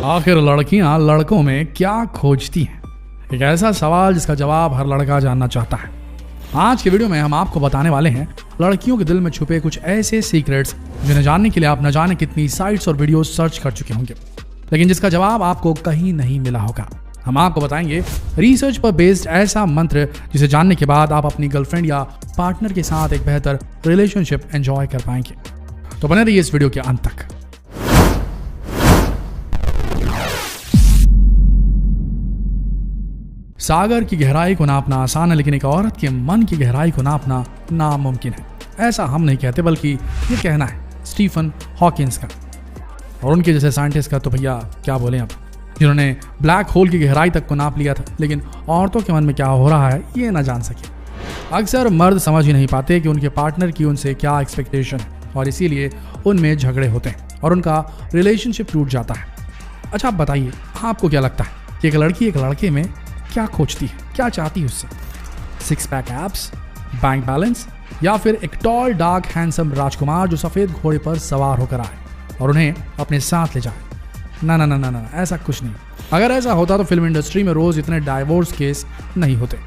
आखिर लड़कियां लड़कों में क्या खोजती हैं? एक ऐसा सवाल जिसका जवाब हर लड़का जानना चाहता है। आज के वीडियो में हम आपको बताने वाले हैं लड़कियों के दिल में छुपे कुछ ऐसे सीक्रेट्स जिन्हें जानने के लिए आप न जाने कितनी साइट्स और वीडियोस सर्च कर चुके होंगे, लेकिन जिसका जवाब आपको कहीं नहीं मिला होगा। हम आपको बताएंगे रिसर्च पर बेस्ड ऐसा मंत्र जिसे जानने के बाद आप अपनी गर्लफ्रेंड या पार्टनर के साथ एक बेहतर रिलेशनशिप एंजॉय कर पाएंगे। तो बने रहिए इस वीडियो के अंत तक। सागर की गहराई को नापना आसान है, लेकिन एक औरत के मन की गहराई को नापना नामुमकिन है। ऐसा हम नहीं कहते, बल्कि ये कहना है स्टीफन हॉकिंस का, और उनके जैसे साइंटिस्ट का तो भैया क्या बोलें अब, जिन्होंने ब्लैक होल की गहराई तक को नाप लिया था, लेकिन औरतों के मन में क्या हो रहा है ये ना जान सके। अक्सर मर्द समझ ही नहीं पाते कि उनके पार्टनर की उनसे क्या एक्सपेक्टेशन है, और इसीलिए उनमें झगड़े होते हैं और उनका रिलेशनशिप टूट जाता है। अच्छा, आप बताइए, आपको क्या लगता है कि एक लड़की एक लड़के में क्या खोजती है, क्या चाहती है उससे? 6 पैक एब्स, बैंक बैलेंस, या फिर एक टॉल डार्क हैंडसम राजकुमार जो सफेद घोड़े पर सवार होकर आए और उन्हें अपने साथ ले जाए? ना ना ना ना ना, ऐसा कुछ नहीं। अगर ऐसा होता तो फिल्म इंडस्ट्री में रोज इतने डाइवोर्स केस नहीं होते।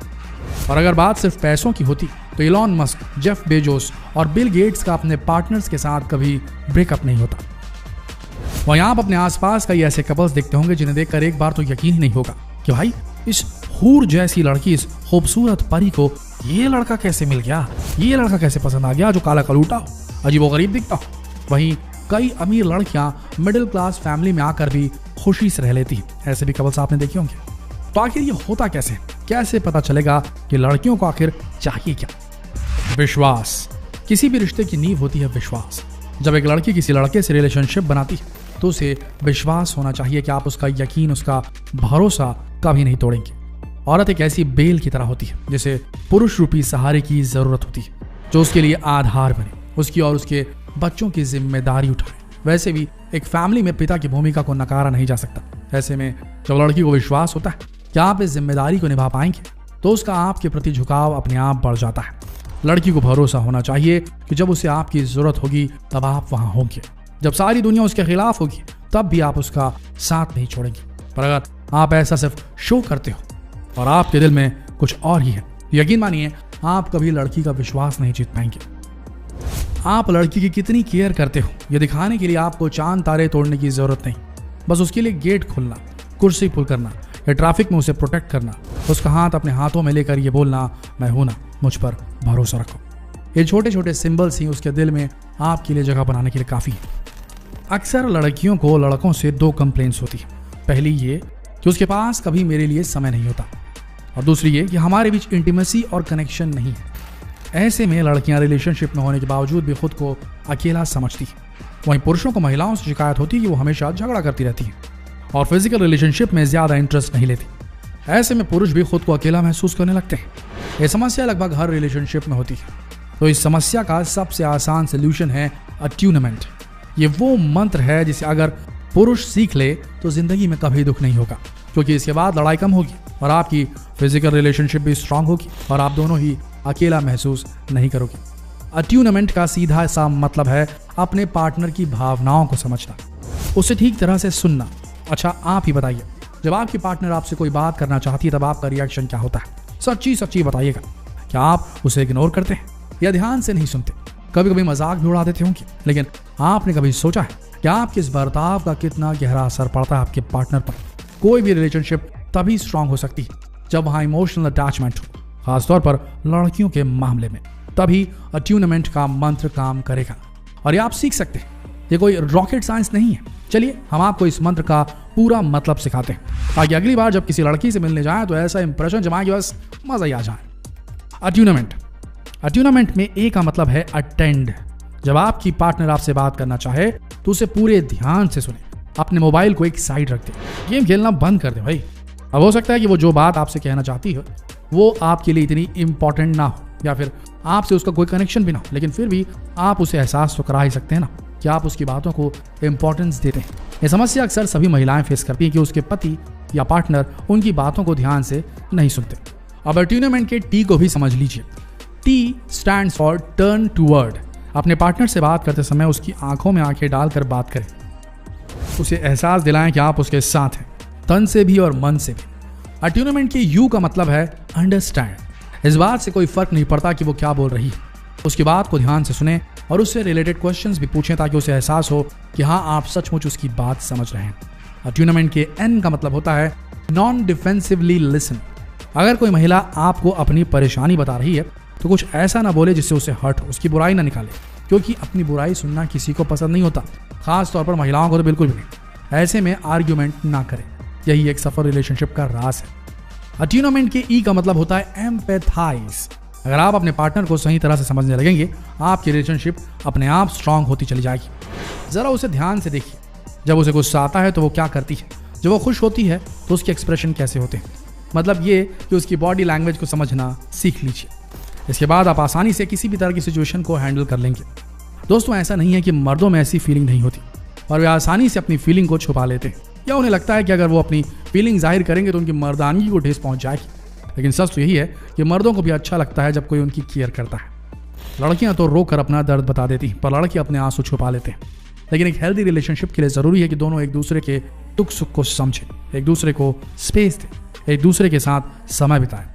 और अगर बात सिर्फ पैसों की होती तो इलॉन मस्क, जेफ बेजोस और बिल गेट्स का अपने पार्टनर्स के साथ कभी ब्रेकअप नहीं होता। वहीं आप अपने आसपास कई ऐसे कपल्स देखते होंगे जिन्हें देखकर एक बार तो यकीन ही नहीं होगा कि भाई इस हूर जैसी लड़की, इस खूबसूरत परी को ये लड़का कैसे मिल गया, ये लड़का कैसे पसंद आ गया जो काला कलूटा हो, अजीबोगरीब दिखता हो। वहीं कई अमीर लड़कियां मिडिल क्लास फैमिली में आकर भी खुशी से रह लेती हैं। ऐसे भी कपल्स आपने देखे होंगे। तो आखिर ये होता कैसे? कैसे पता चलेगा कि लड़कियों को आखिर चाहिए क्या? विश्वास। किसी भी रिश्ते की नींव होती है विश्वास। जब एक लड़की किसी लड़के से रिलेशनशिप बनाती है तो उसे विश्वास होना चाहिए कि आप उसका यकीन, उसका भरोसा कभी नहीं तोड़ेंगे। औरत एक ऐसी बेल की तरह होती है जिसे पुरुष रूपी सहारे की जरूरत होती है, जो उसके लिए आधार बने, उसकी और उसके बच्चों की जिम्मेदारी उठाए। वैसे भी एक फैमिली में पिता की भूमिका को नकारा नहीं जा सकता। ऐसे में जब लड़की को विश्वास होता है कि आप इस जिम्मेदारी को निभा पाएंगे तो उसका आपके प्रति झुकाव अपने आप बढ़ जाता है। लड़की को भरोसा होना चाहिए कि जब उसे आपकी जरूरत होगी तब आप वहां होंगे। जब सारी दुनिया उसके खिलाफ होगी तब भी आप उसका साथ नहीं छोड़ेंगे। पर अगर आप ऐसा सिर्फ शो करते हो और आपके दिल में कुछ और ही है, यकीन मानिए आप कभी लड़की का विश्वास नहीं जीत पाएंगे। आप लड़की की कितनी केयर करते हो ये दिखाने के लिए आपको चांद तारे तोड़ने की जरूरत नहीं। बस उसके लिए गेट खोलना, कुर्सी पुल करना या ट्रैफिक में उसे प्रोटेक्ट करना, उसका हाथ अपने हाथों में लेकर ये बोलना, मैं हूं ना, मुझ पर भरोसा रखो। ये छोटे छोटे सिंबल्स ही उसके दिल में आपके लिए जगह बनाने के लिए काफी है। अक्सर लड़कियों को लड़कों से 2 कंप्लेंट्स होती है। पहली ये कि उसके पास कभी मेरे लिए समय नहीं होता, और दूसरी ये कि हमारे बीच इंटीमेसी और कनेक्शन नहीं है। ऐसे में लड़कियां रिलेशनशिप में होने के बावजूद भी खुद को अकेला समझती है। वहीं पुरुषों को महिलाओं से शिकायत होती है कि वो हमेशा झगड़ा करती रहती है और फिजिकल रिलेशनशिप में ज्यादा इंटरेस्ट नहीं लेती। ऐसे में पुरुष भी खुद को अकेला महसूस करने लगते हैं। यह समस्या लगभग हर रिलेशनशिप में होती है। तो इस समस्या का सबसे आसान सोल्यूशन है अट्यूनमेंट। ये वो मंत्र है जिसे अगर पुरुष सीख ले तो जिंदगी में कभी दुख नहीं होगा, क्योंकि इसके बाद लड़ाई कम होगी और आपकी फिजिकल रिलेशनशिप भी स्ट्रांग होगी और आप दोनों ही अकेला महसूस नहीं करोगे। अट्यूनमेंट का सीधा सा मतलब है अपने पार्टनर की भावनाओं को समझना, उसे ठीक तरह से सुनना। अच्छा, आप ही बताइए, जब आपकी पार्टनर आपसे कोई बात करना चाहती है तब आपका रिएक्शन क्या होता है? सच्ची सच्ची बताइएगा। क्या आप उसे इग्नोर करते हैं या ध्यान से नहीं सुनते? कभी कभी मजाक भी उड़ा देते होंगे, लेकिन आपने कभी सोचा है कि आपके इस बर्ताव का कितना गहरा असर पड़ता है आपके पार्टनर पर? कोई भी रिलेशनशिप तभी स्ट्रांग हो सकती है जब वहां इमोशनल अटैचमेंट हो, खासतौर पर लड़कियों के मामले में। तभी अट्यूनमेंट का मंत्र काम करेगा और ये आप सीख सकते हैं। ये कोई रॉकेट साइंस नहीं है। चलिए हम आपको इस मंत्र का पूरा मतलब सिखाते हैं ताकि अगली बार जब किसी लड़की से मिलने जाए तो ऐसा इंप्रेशन जमाए कि बस मजा ही आ जाए। अट्यूनमेंट में ए का मतलब है अटेंड। जब आपकी पार्टनर आपसे बात करना चाहे तो उसे पूरे ध्यान से सुने। अपने मोबाइल को एक साइड रख दे, गेम खेलना बंद कर दे भाई। अब हो सकता है कि वो जो बात आपसे कहना चाहती है वो आपके लिए इतनी इंपॉर्टेंट ना हो, या फिर आपसे उसका कोई कनेक्शन भी ना हो, लेकिन फिर भी आप उसे एहसास तो करा ही सकते हैं ना कि आप उसकी बातों को इंपॉर्टेंस देते हैं। यह समस्या अक्सर सभी महिलाएं फेस करती हैं कि उसके पति या पार्टनर उनकी बातों को ध्यान से नहीं सुनते। अब अट्यूनमेंट के टी को भी समझ लीजिए। T stands for turn toward. अपने पार्टनर से बात करते समय उसकी आंखों में आंखें डालकर बात करें। उसे एहसास दिलाएं कि आप उसके साथ हैं, तन से भी और मन से भी। अट्यूनमेंट के यू का मतलब है अंडरस्टैंड। इस बात से कोई फर्क नहीं पड़ता कि वो क्या बोल रही है, उसकी बात को ध्यान से सुने और उससे रिलेटेड क्वेश्चंस भी पूछें ताकि उसे एहसास हो कि हाँ, आप सचमुच उसकी बात समझ रहे हैं। अट्यूनमेंट के एन का मतलब होता है नॉन डिफेंसिवली लिसन। अगर कोई महिला आपको अपनी परेशानी बता रही है तो कुछ ऐसा ना बोले जिससे उसे हर्ट हो, उसकी बुराई ना निकाले, क्योंकि अपनी बुराई सुनना किसी को पसंद नहीं होता, खास तौर पर महिलाओं को तो बिल्कुल भी नहीं। ऐसे में आर्ग्यूमेंट ना करें, यही एक सफल रिलेशनशिप का राज है। अट्यूनमेंट के ई का मतलब होता है एम्पैथाइज। अगर आप अपने पार्टनर को सही तरह से समझने लगेंगे, आपकी रिलेशनशिप अपने आप स्ट्रांग होती चली जाएगी। जरा उसे ध्यान से देखिए, जब उसे गुस्सा आता है तो वो क्या करती है, जब वो खुश होती है तो उसके एक्सप्रेशन कैसे होते हैं। मतलब ये कि उसकी बॉडी लैंग्वेज को समझना सीख लीजिए। इसके बाद आप आसानी से किसी भी तरह की सिचुएशन को हैंडल कर लेंगे। दोस्तों, ऐसा नहीं है कि मर्दों में ऐसी फीलिंग नहीं होती और वे आसानी से अपनी फीलिंग को छुपा लेते हैं, या उन्हें लगता है कि अगर वो अपनी फीलिंग जाहिर करेंगे तो उनकी मर्दानगी को ठेस पहुंच जाएगी। लेकिन सच तो यही है कि मर्दों को भी अच्छा लगता है जब कोई उनकी केयर करता है। लड़कियां तो रोकर अपना दर्द बता देती हैं, पर लड़के अपने आंसू छुपा लेते हैं। लेकिन एक हेल्दी रिलेशनशिप के लिए जरूरी है कि दोनों एक दूसरे के दुख सुख को समझें, एक दूसरे को स्पेस दें, एक दूसरे के साथ समय बिताएं।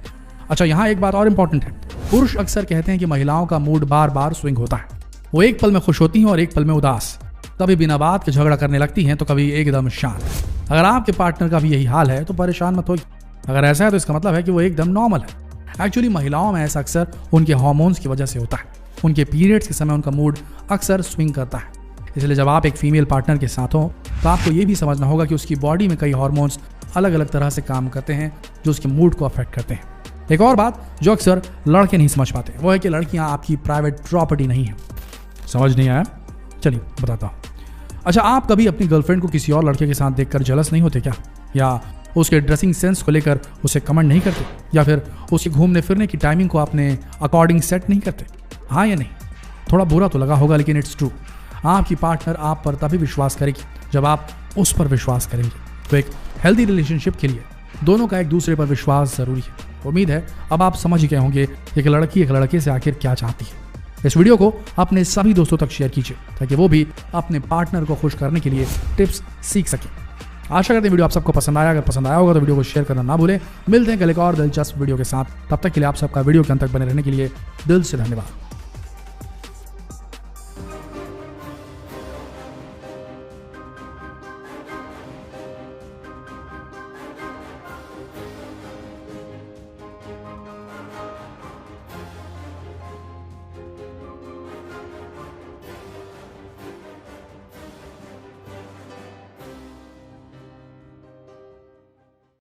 अच्छा, यहाँ एक बात और इंपॉर्टेंट है। पुरुष अक्सर कहते हैं कि महिलाओं का मूड बार बार स्विंग होता है। वो एक पल में खुश होती हैं और एक पल में उदास, कभी बिना बात के झगड़ा करने लगती हैं तो कभी एकदम शांत। अगर आपके पार्टनर का भी यही हाल है तो परेशान मत होइए। अगर ऐसा है तो इसका मतलब है कि वो एकदम नॉर्मल है। एक्चुअली महिलाओं में ऐसा अक्सर उनके हार्मोन्स की वजह से होता है। उनके पीरियड्स के समय उनका मूड अक्सर स्विंग करता है। इसलिए जब आप एक फीमेल पार्टनर के साथ हो तो आपको ये भी समझना होगा कि उसकी बॉडी में कई हार्मोन्स अलग अलग तरह से काम करते हैं जो उसके मूड को अफेक्ट करते हैं। एक और बात जो अक्सर लड़के नहीं समझ पाते वो है कि लड़कियां आपकी प्राइवेट प्रॉपर्टी नहीं है। समझ नहीं आया? चलिए बताता हूँ। अच्छा, आप कभी अपनी गर्लफ्रेंड को किसी और लड़के के साथ देखकर जेलस नहीं होते क्या? या उसके ड्रेसिंग सेंस को लेकर उसे कमेंट नहीं करते? या फिर उसके घूमने फिरने की टाइमिंग को अपने अकॉर्डिंग सेट नहीं करते? हाँ या नहीं? थोड़ा बुरा तो लगा होगा, लेकिन इट्स ट्रू। आपकी पार्टनर आप पर तभी विश्वास करेगी जब आप उस पर विश्वास करेंगे। तो एक हेल्दी रिलेशनशिप के लिए दोनों का एक दूसरे पर विश्वास जरूरी है। उम्मीद है अब आप समझ गए होंगे एक लड़की एक लड़के से आखिर क्या चाहती है। इस वीडियो को अपने सभी दोस्तों तक शेयर कीजिए ताकि वो भी अपने पार्टनर को खुश करने के लिए टिप्स सीख सकें। आशा करते हैं वीडियो आप सबको पसंद आया। अगर पसंद आया होगा तो वीडियो को शेयर करना ना भूलें। मिलते हैं कल एक और दिलचस्प वीडियो के साथ। तब तक के लिए आप सबका वीडियो के अंत तक बने रहने के लिए दिल से धन्यवाद।